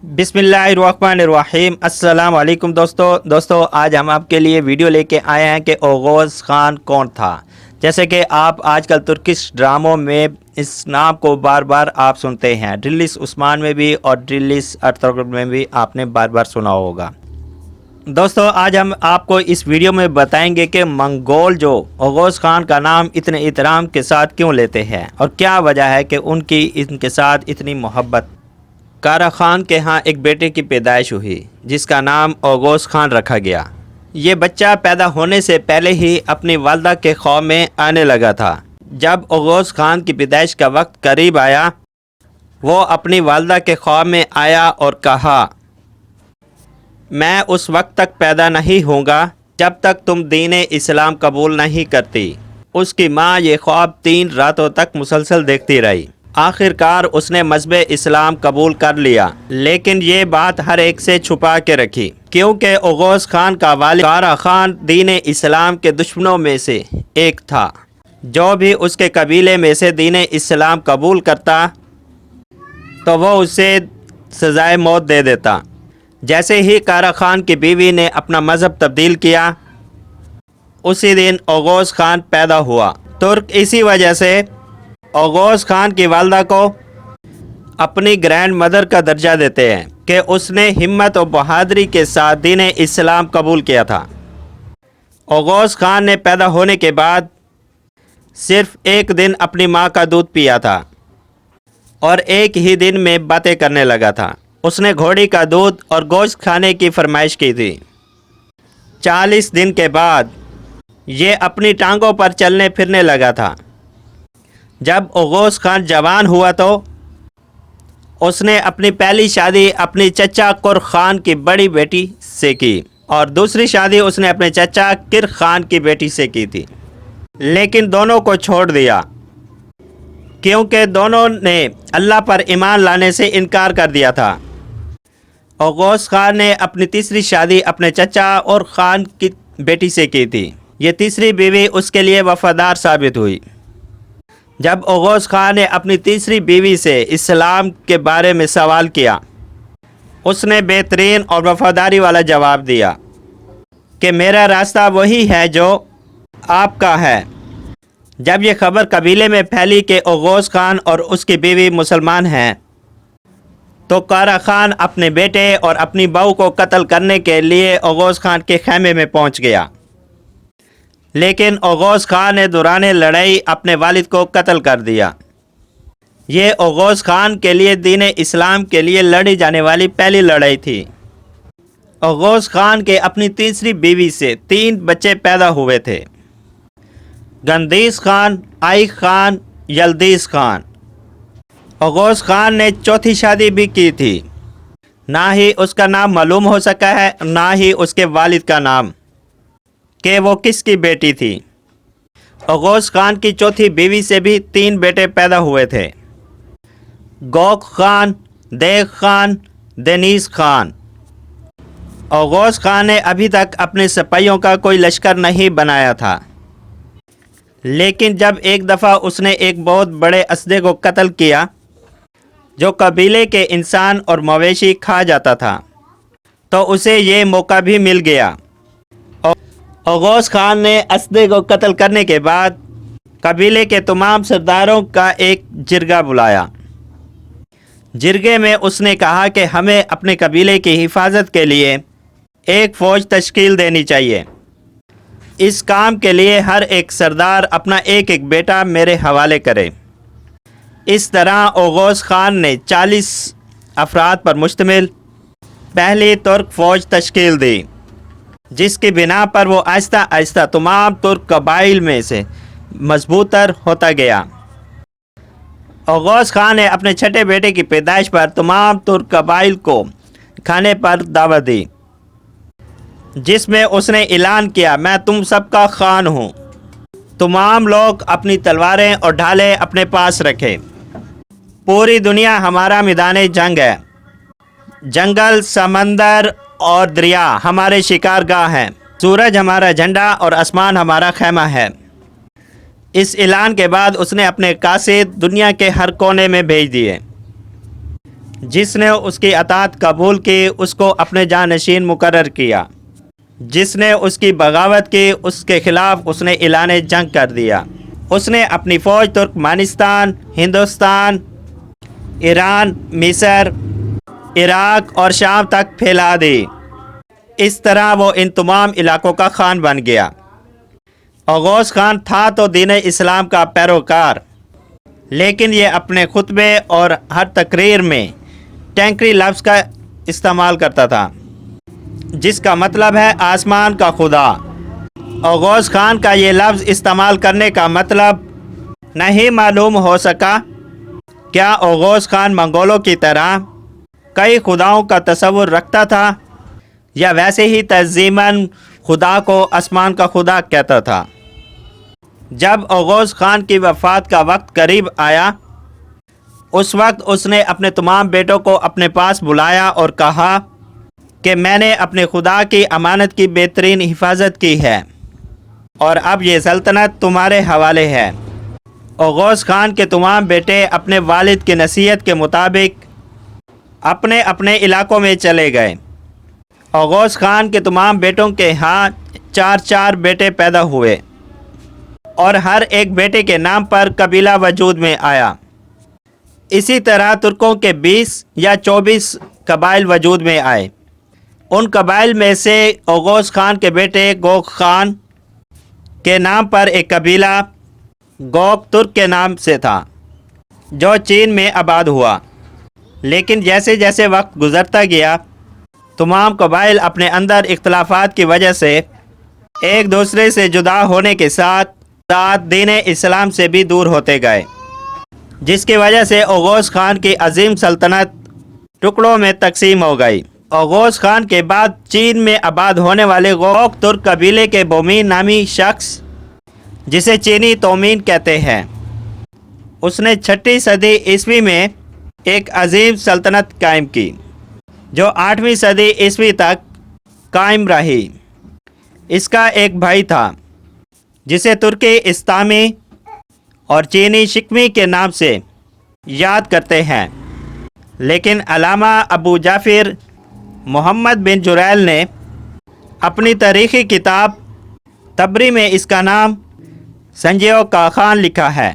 बिस्मिल्लाहिर्रहमानिर्रहीम। अस्सलाम वालेकुम दोस्तों आज हम आपके लिए वीडियो लेके आए हैं कि ओगोज़ खान कौन था। जैसे कि आप आजकल तुर्किश ड्रामों में इस नाम को बार बार आप सुनते हैं, ड्रिलिस उस्मान में भी और ड्रिलिस अर्तुगरुल में भी आपने बार बार सुना होगा। दोस्तों आज हम आपको इस वीडियो में बताएंगे कि मंगोल जो ओगोज़ खान का नाम इतने एहतराम के साथ क्यों लेते हैं और क्या वजह है कि उनकी इनके साथ इतनी मोहब्बत। कारा खान के यहाँ एक बेटे की पैदाइश हुई जिसका नाम ओगोज़ खान रखा गया। ये बच्चा पैदा होने से पहले ही अपनी वालदा के ख्वाब में आने लगा था। जब ओगोज़ खान की पैदाइश का वक्त करीब आया, वो अपनी वालदा के ख्वाब में आया और कहा, मैं उस वक्त तक पैदा नहीं होऊंगा जब तक तुम दीन इस्लाम कबूल नहीं करती। उसकी माँ ये ख्वाब 3 रातों तक मुसलसल देखती रही। आखिरकार उसने मज़हब इस्लाम कबूल कर लिया, लेकिन ये बात हर एक से छुपा के रखी क्योंकि ओगोज़ खान का वालिद कारा खान दीन इस्लाम के दुश्मनों में से एक था। जो भी उसके कबीले में से दीन इस्लाम कबूल करता तो वो उसे सज़ाए मौत दे देता। जैसे ही कारा खान की बीवी ने अपना मज़हब तब्दील किया, उसी दिन ओगोज़ खान पैदा हुआ। तुर्क इसी वजह से ओगोज़ खान की वालदा को अपनी ग्रैंड मदर का दर्जा देते हैं कि उसने हिम्मत और बहादुरी के साथ दीन इस्लाम कबूल किया था। ओगोज़ खान ने पैदा होने के बाद सिर्फ एक दिन अपनी माँ का दूध पिया था और एक ही दिन में बातें करने लगा था। उसने घोड़ी का दूध और गोश्त खाने की फरमाइश की थी। 40 दिन के बाद ये अपनी टांगों पर चलने फिरने लगा था। जब ओगोज़ खान जवान हुआ तो उसने अपनी पहली शादी अपनी चचा कुर खान की बड़ी बेटी से की और दूसरी शादी उसने अपने चचा किर खान की बेटी से की थी, लेकिन दोनों को छोड़ दिया क्योंकि दोनों ने अल्लाह पर ईमान लाने से इनकार कर दिया था। ओगोज़ खान ने अपनी तीसरी शादी अपने चचा और खान की बेटी से की थी। ये तीसरी बीवी उसके लिए वफादार साबित हुई। जब ओगोज़ खान ने अपनी तीसरी बीवी से इस्लाम के बारे में सवाल किया, उसने बेहतरीन और वफादारी वाला जवाब दिया कि मेरा रास्ता वही है जो आपका है। जब ये खबर कबीले में फैली कि ओगोज़ खान और उसकी बीवी मुसलमान हैं, तो कारा खान अपने बेटे और अपनी बहू को कत्ल करने के लिए ओगोज़ खान के खैमे में पहुंच गया, लेकिन ओगोज़ खान ने दौरान लड़ाई अपने वालिद को कत्ल कर दिया। ये ओगोज़ खान के लिए दीन इस्लाम के लिए लड़ी जाने वाली पहली लड़ाई थी। ओगोज़ खान के अपनी तीसरी बीवी से 3 बच्चे पैदा हुए थे, गंदीस खान, आई खान, यल्दीस खान। ओगोज़ खान ने चौथी शादी भी की थी। ना ही उसका नाम मालूम हो सका है, ना ही उसके वालिद का नाम कि वो किसकी बेटी थी। ओगोज़ खान की चौथी बीवी से भी 3 बेटे पैदा हुए थे, गोक खान, देग खान, देनीस खान। ओगोज़ खान ने अभी तक अपने सिपाहियों का कोई लश्कर नहीं बनाया था, लेकिन जब एक दफ़ा उसने एक बहुत बड़े असदे को कत्ल किया जो कबीले के इंसान और मवेशी खा जाता था, तो उसे ये मौका भी मिल गया। ओगोज़ खान ने असदे को कत्ल करने के बाद कबीले के तमाम सरदारों का एक जिरगा बुलाया। जिरगे में उसने कहा कि हमें अपने कबीले की हिफाजत के लिए एक फ़ौज तश्कील देनी चाहिए। इस काम के लिए हर एक सरदार अपना एक एक बेटा मेरे हवाले करे। इस तरह ओगोज़ खान ने 40 अफराद पर मुश्तमिल पहली तुर्क फ़ौज तश्कील दी, जिसकी बिना पर वो आहिस्ता आहिस्ता तमाम तुर्क कबाइल में से मजबूतर होता गया। ओगोज़ खान ने अपने छठे बेटे की पैदाइश पर तमाम तुर्क कबाइल को खाने पर दावत दी, जिसमें उसने ऐलान किया, मैं तुम सबका खान हूँ। तमाम लोग अपनी तलवारें और ढालें अपने पास रखें। पूरी दुनिया हमारा मैदान जंग है। जंगल, समंदर और दरिया हमारे शिकारगाह हैं। सूरज हमारा झंडा और आसमान हमारा खैमा है। इस ऐलान के बाद उसने अपने कासिद दुनिया के हर कोने में भेज दिए। جس نے اس کی اطاعت قبول کی اس کو اپنے جانشین مقرر کیا، جس نے اس کی بغاوت کی اس کے خلاف اس نے اعلان جنگ کر دیا۔ اس نے اپنی فوج ترکمانستان، ہندوستان، ایران، مصر، عراق اور شام تک پھیلا دی۔ اس طرح وہ ان تمام علاقوں کا خان بن گیا۔ اوغوز خان تھا تو دین اسلام کا پیروکار، لیکن یہ اپنے خطبے اور ہر تقریر میں ٹینکری لفظ کا استعمال کرتا تھا، جس کا مطلب ہے آسمان کا خدا۔ اوغوز خان کا یہ لفظ استعمال کرنے کا مطلب نہیں معلوم ہو سکا۔ کیا اوغوز خان منگولوں کی طرح کئی خداؤں کا تصور رکھتا تھا یا ویسے ہی تعظیماً خدا کو آسمان کا خدا کہتا تھا؟ جب اوغوز خان کی وفات کا وقت قریب آیا، اس وقت اس نے اپنے تمام بیٹوں کو اپنے پاس بلایا اور کہا کہ میں نے اپنے خدا کی امانت کی بہترین حفاظت کی ہے اور اب یہ سلطنت تمہارے حوالے ہے۔ اوغوز خان کے تمام بیٹے اپنے والد کی نصیحت کے مطابق اپنے اپنے علاقوں میں چلے گئے۔ اوغوز خان کے تمام بیٹوں کے ہاں 4 بیٹے پیدا ہوئے اور ہر ایک بیٹے کے نام پر قبیلہ وجود میں آیا۔ اسی طرح ترکوں کے 20 یا 24 قبائل وجود میں آئے۔ ان قبائل میں سے اوغوز خان کے بیٹے گوک خان کے نام پر ایک قبیلہ گوک ترک کے نام سے تھا، جو چین میں آباد ہوا۔ لیکن جیسے جیسے وقت گزرتا گیا، تمام قبائل اپنے اندر اختلافات کی وجہ سے ایک دوسرے سے جدا ہونے کے ساتھ ساتھ دین اسلام سے بھی دور ہوتے گئے، جس کی وجہ سے اوغوز خان کی عظیم سلطنت ٹکڑوں میں تقسیم ہو گئی۔ اوغوز خان کے بعد چین میں آباد ہونے والے گوک ترک قبیلے کے بومین نامی شخص، جسے چینی تومین کہتے ہیں، اس نے 6 صدی عیسوی میں ایک عظیم سلطنت قائم کی، جو 8ویں صدی عیسوی تک قائم رہی۔ اس کا ایک بھائی تھا جسے ترکی استامی اور چینی شکمی کے نام سے یاد کرتے ہیں، لیکن علامہ ابو جعفر محمد بن جریل نے اپنی تاریخی کتاب تبری میں اس کا نام سنجیو کا خان لکھا ہے۔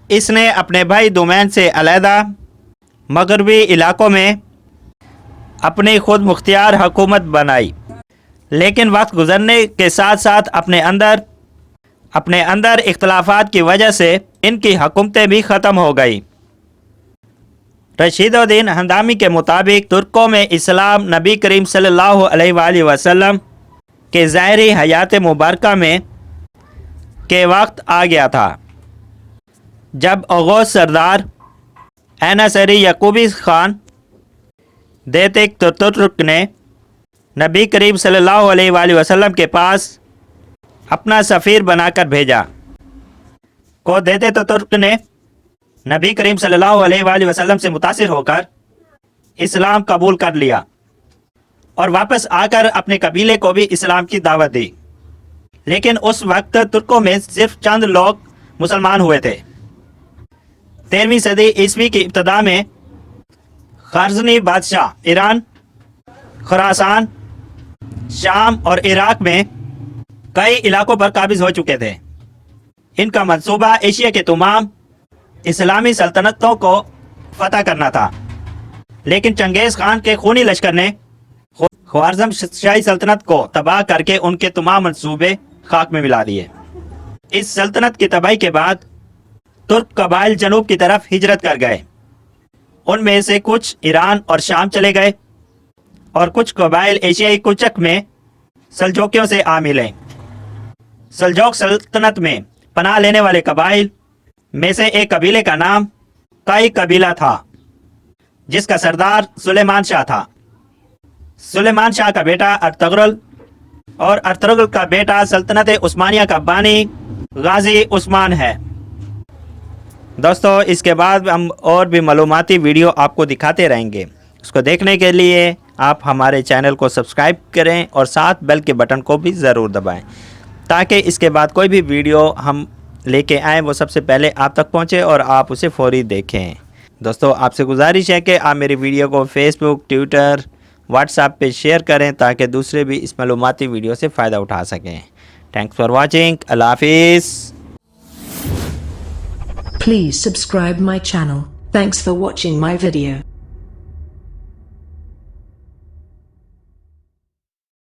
اس نے اپنے بھائی دومین سے علیحدہ مغربی علاقوں میں اپنی خود مختار حکومت بنائی، لیکن وقت گزرنے کے ساتھ ساتھ اپنے اندر اختلافات کی وجہ سے ان کی حکومتیں بھی ختم ہو گئی۔ رشید الدین ہندامی کے مطابق ترکوں میں اسلام نبی کریم صلی اللہ علیہ وآلہ وسلم کے ظاہری حیات مبارکہ میں کے وقت آ گیا تھا، جب اوغوز سردار ایناصری یعقوبی خان دیتک ترک نے نبی کریم صلی اللہ علیہ وآلہ وسلم کے پاس اپنا سفیر بنا کر بھیجا کو دیتے ترک نے نبی کریم صلی اللہ علیہ وآلہ وسلم سے متاثر ہو کر اسلام قبول کر لیا اور واپس آ کر اپنے قبیلے کو بھی اسلام کی دعوت دی۔ لیکن اس وقت ترکوں میں صرف چند لوگ مسلمان ہوئے تھے۔ 13ویں صدی عیسوی کی ابتدا میں خارزمی بادشاہ ایران، خراسان، شام اور عراق میں کئی علاقوں پر قابض ہو چکے تھے۔ ان کا منصوبہ ایشیا کے تمام اسلامی سلطنتوں کو فتح کرنا تھا، لیکن چنگیز خان کے خونی لشکر نے خوارزم شاہی سلطنت کو تباہ کر کے ان کے تمام منصوبے خاک میں ملا دیے۔ اس سلطنت کی تباہی کے بعد ترک قبائل جنوب کی طرف ہجرت کر گئے۔ ان میں سے کچھ ایران اور شام چلے گئے اور کچھ قبائل ایشیائی کوچک میں سلجوکیوں سے آ ملے۔ سلجوک سلطنت میں پناہ لینے والے قبائل میں سے ایک قبیلے کا نام قائی قبیلہ تھا، جس کا سردار سلیمان شاہ تھا۔ سلیمان شاہ کا بیٹا ارطغرل اور ارطغرل کا بیٹا سلطنت عثمانیہ کا بانی غازی عثمان ہے۔ دوستو، اس کے بعد ہم اور بھی معلوماتی ویڈیو آپ کو دکھاتے رہیں گے۔ اس کو دیکھنے کے لیے آپ ہمارے چینل کو سبسکرائب کریں اور ساتھ بیل کے بٹن کو بھی ضرور دبائیں، تاکہ اس کے بعد کوئی بھی ویڈیو ہم لے کے آئیں وہ سب سے پہلے آپ تک پہنچے اور آپ اسے فوری دیکھیں۔ دوستو آپ سے گزارش ہے کہ آپ میری ویڈیو کو فیس بک، ٹویٹر، واٹس ایپ پہ شیئر کریں تاکہ دوسرے بھی اس معلوماتی ویڈیو سے فائدہ اٹھا سکیں. Thanks for watching. اللہ حافظ. Please subscribe my channel. Thanks for watching my video.